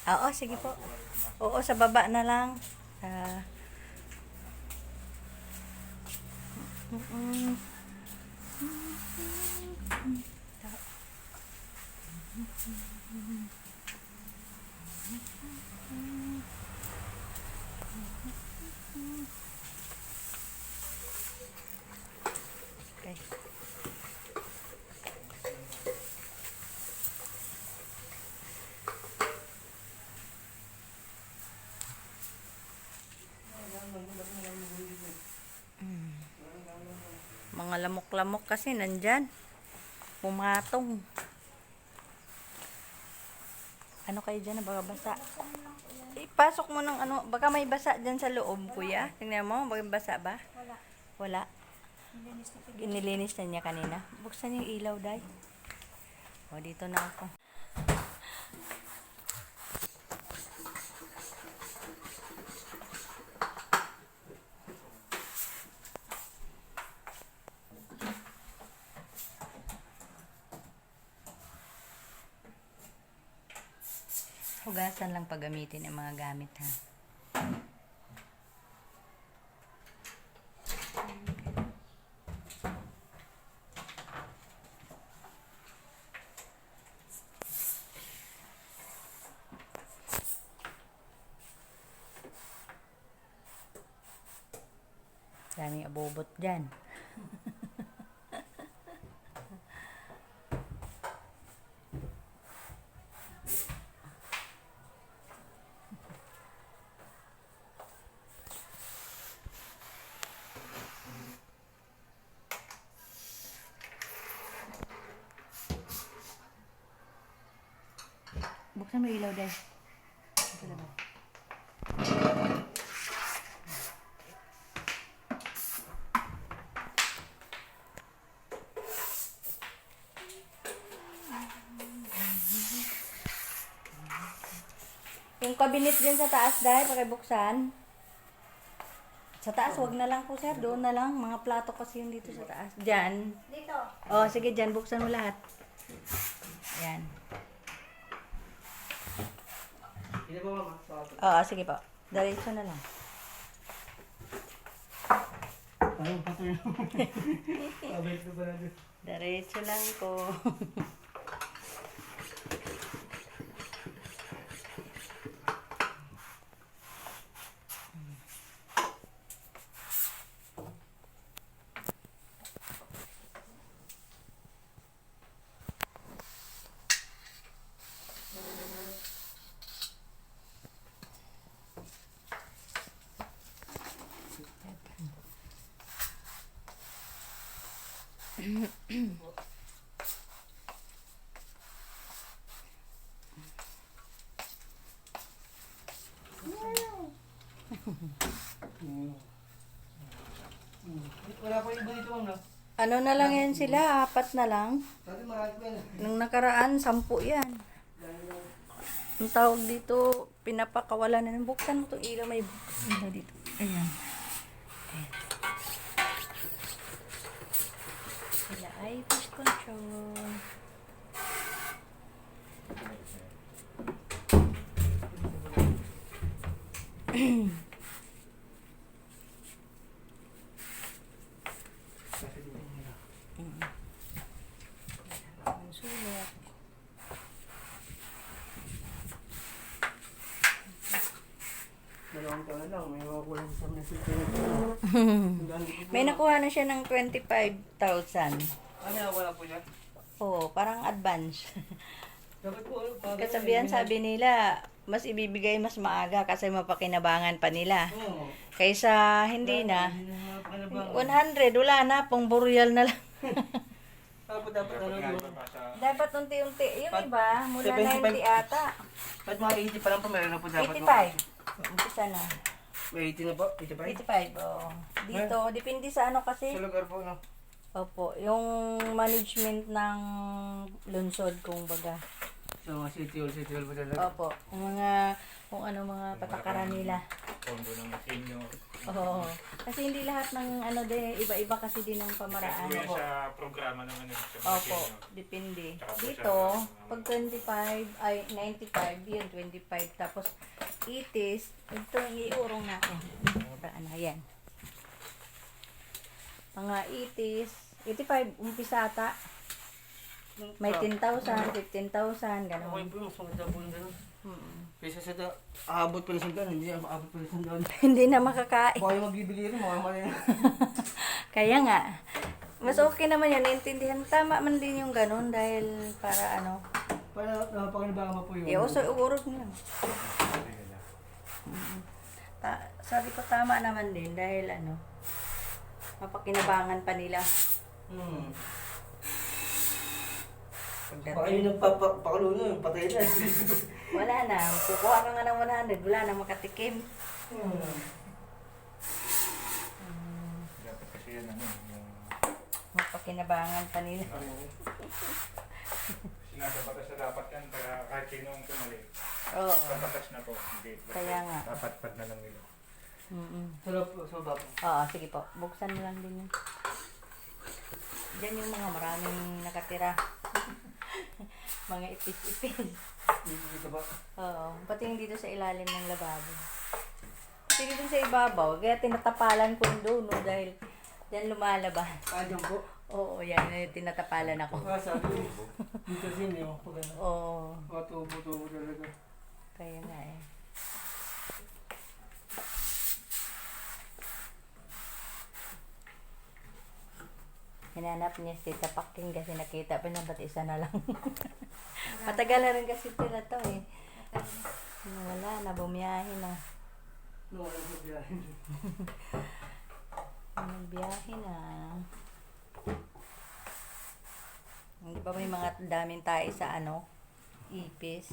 Oo, sige po. Oo, sa baba na lang. Ah, mm, okay. Mga lamok-lamok kasi nandyan. Pumatong. Ano kayo dyan na baka basa? Ipasok mo ng ano, baka may basa dyan sa loob, kuya. Tingnan mo, baka basa ba? Wala. Wala. Nilinis na pigil. Inilinis na niya kanina. Buksan yung ilaw, day. O, dito na ako. Hugasan lang paggamitin ang mga gamit, ha. Daming abobot dyan. Buksan mo yung ilaw, day. Ito lang. Yung cabinet din sa taas, day, pakibuksan. Sa taas, wag na lang po, sir. Doon na lang. Mga plato kasi yung dito sa taas. Diyan. Dito. Oh, sige, dyan. Buksan mo lahat. Ayan. Hindi ba mama? Oo, sige po. Diretso na lang. Parang patuloy. Pabalik na pala doon. Diretso lang po. Wala pa iba dito ma'am na. Ano na lang yan sila? 4 na lang. Sabi marami pa yan. Nung nakaraan, 10 yan. Ang tawag dito, pinapakawalan na. Buksan mo itong ilaw. May ilaw dito. Ayan. Ayan. Sila ay push control. Ang sulat. Dalawang taon lang. May makukulang sa mga silpin. May nakuha na siya ng 25,000. Ano wala po siya? Oo, parang advance. Dapat po ano? Kasabihan sabi nila, mas ibibigay mas maaga kasi mapakinabangan pa nila. Oo. Kaysa hindi na. Hindi na mapakalabang. 100, wala na, pang burial na lang. Dapat ano yun. Dapat unti-unti. Yung iba, mula 75. 90 ata. Ba't mga 80 pa lang po meron na po dapat. 85. Umpisa na. May 80 na po? 85? 85, oo. Dito, depende sa ano kasi. Sa lugar po no? Opo, yung management ng lungsod, kung baga. Sa mga city hall pa talaga. Opo. Kung ano mga patakaran nila. Kondo ng masinyo. Oo. Kasi hindi lahat ng ano din, iba-iba kasi din ng pamaraan. Kaya sa programa ng ano, sa Opo, masinyo. depende. Tsaka po Dito, sa- pag 25, ay 95, yun 25. Tapos 80s, ito yung iurong natin. Muraan na yan. Mga 80s, 85, umpisa ata. May 10,000, 15,000, Okay gano'n. po yung sungkita po yung gano'n. Mm. Kaysa sa aabot pa ng sandaan, hindi na maabot pa ng sandaan. Hindi na makakain. Baka yung magbibili rin, mamamali na. Kaya nga, mas okay naman yan, naintindihan. Tama man din yung gano'n dahil para ano, Para napakinabangan mo po yun. iuso, uurog niya. Sabi ko tama naman din dahil ano, mapakinabangan pa nila. Hmm. Baka Pagdating. yung nagpapakalo nyo, patay na. Wala na, kukuha ka nga ng 100, wala na makatikim. Hmm. Dapat kasi yan ano, yung Mapakinabangan pa nila. kasi nga sa batas na dapat yan para kahit sino ang tumali. Oo. Sa batas na po, hindi. Kaya nga. Dapat pad na lang nila. Sarap po, sa baba. Oo, sige po. Buksan mo lang din yun. Diyan yung mga maraming nakatira. Mga ipis-ipis. Dito ba? Oo. Pati yung dito sa ilalim ng lababo. Kasi dito sa ibabaw, kaya tinatapalan ko yung doon, no, dahil diyan lumalabas. Dyan po. Oo, yan. Tinatapalan ako. Sabi dito sa inyo, pag ano. Oo. Mga tubo-tubo talaga. Kaya nga eh. Hinanap niya si Tita Paking kasi nakita pa niya ba't isa na lang. Matagal na rin kasi sila to eh. Wala na, bumiyahe na. No, alam ko dyan. Nagbiyahe na. Hindi ba may mga daming tayo sa ano? Ipis.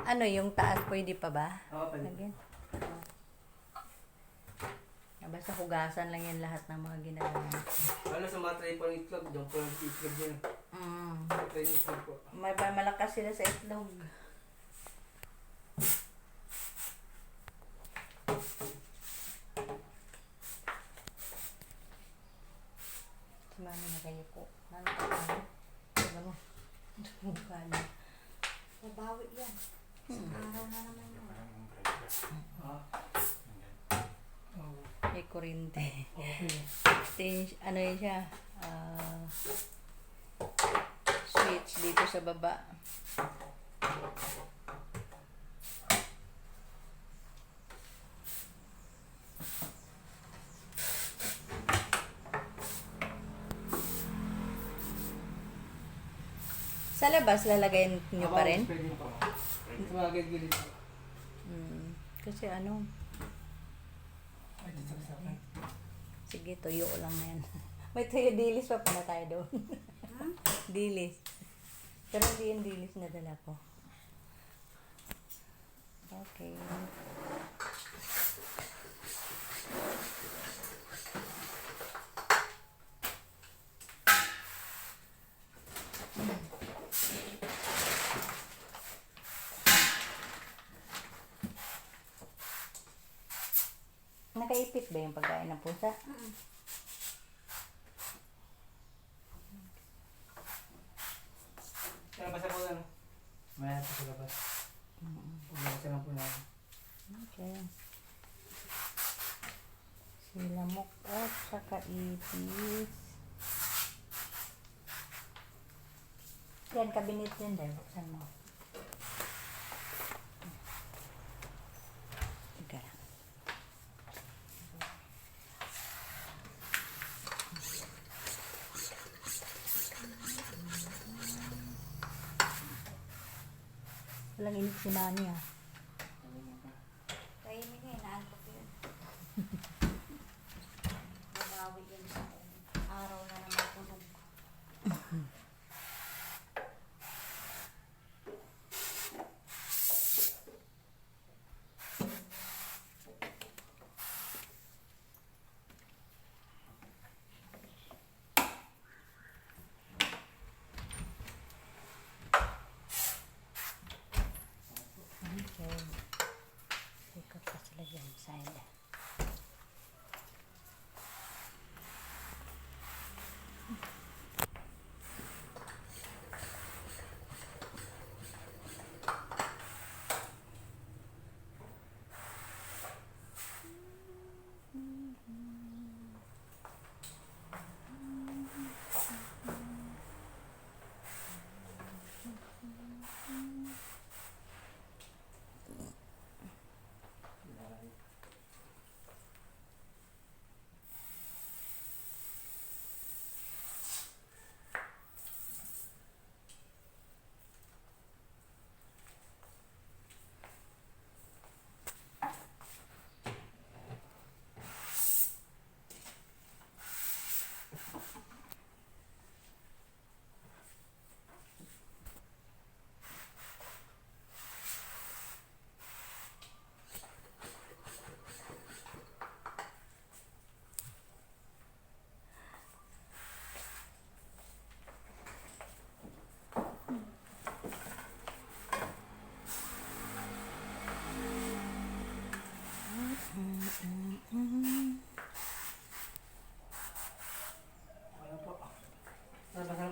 Ano, yung taas pwede pa ba? Oo, pwede. Lagyan. Basta hugasan lang yan lahat ng mga ginagawa natin. Ano sa mga tray po ng itlog, dyan po yung itlog yan. Tray ng itlog po. May malakas sila sa itlog. Sumami na kayo po. Ano ka ba? Ano mo? Mukha niya. Mabawi yan. Araw na naman yun. Ah. Oh, May kurinte. okay. Ano yun siya? Switch dito sa baba. Sa labas, lalagay nyo pa rin? Pwede po. Sa mga gilid po. Kasi ano, Ay, dito sa akin. sige, tuyo lang na yan. May tuyo dilis pa pala tayo doon. Dilis. Pero hindi yung dilis na dala ko. Okay. Nakaipit ba yung pagkain ng pusa? Sa labas na po lang. Maya po sa labas. Paglabasan lang po natin. Okay. Silamok at saka ipis. Yan, kabinet yan dahil. Buksan mo. Teka lang. Walang init si Mami ah. Kainin nga, inaantok yun. Mabawi yun sa araw na naman tulog.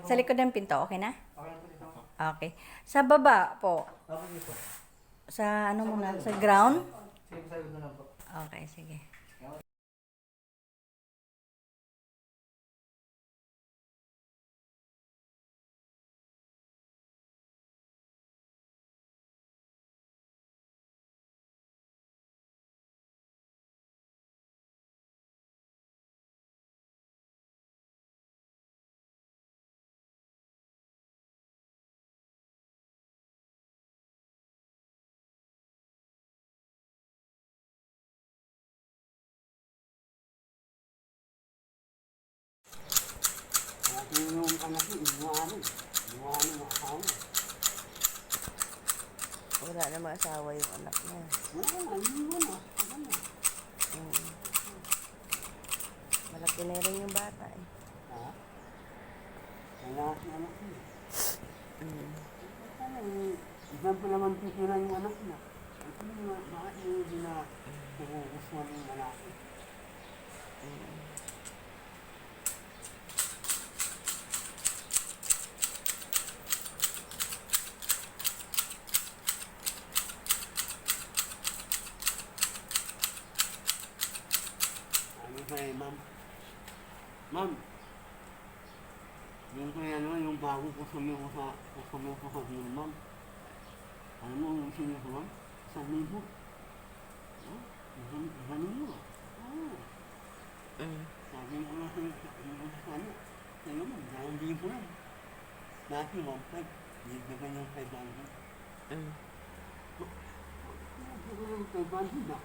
Sa likod ng pinto, okay na? Okay lang po dito. Okay. Sa baba po, Tapos dito. sa ano muna, sa ground? Sige po, sabi ko lang po. Okay, sige. Yung anak niya, inuwanan. Inuwanan ang asawa. Wala namang asawa yung anak niya. Wala, iniwan na. Malaki na rin yung bata eh. Ha? Wala si anak niya. Isang pa naman titira yung anak niya. Ito yung bakit yung hindi na nagugustuhan yung lalaki. Ano ba eh, ma'am? Ma'am, yung kaya naman, yung bago ko sumiyo ko sa hill, ma'am. Ano mo yung sinyo ko, ma'am? 1,000. Oh, isang libo. Oo. Sabi ko nga sa ano, sa'yo ma'am, 2,000 lang. Dati 1,500, nagdagan yung 500. Nagdagan yung 500 na.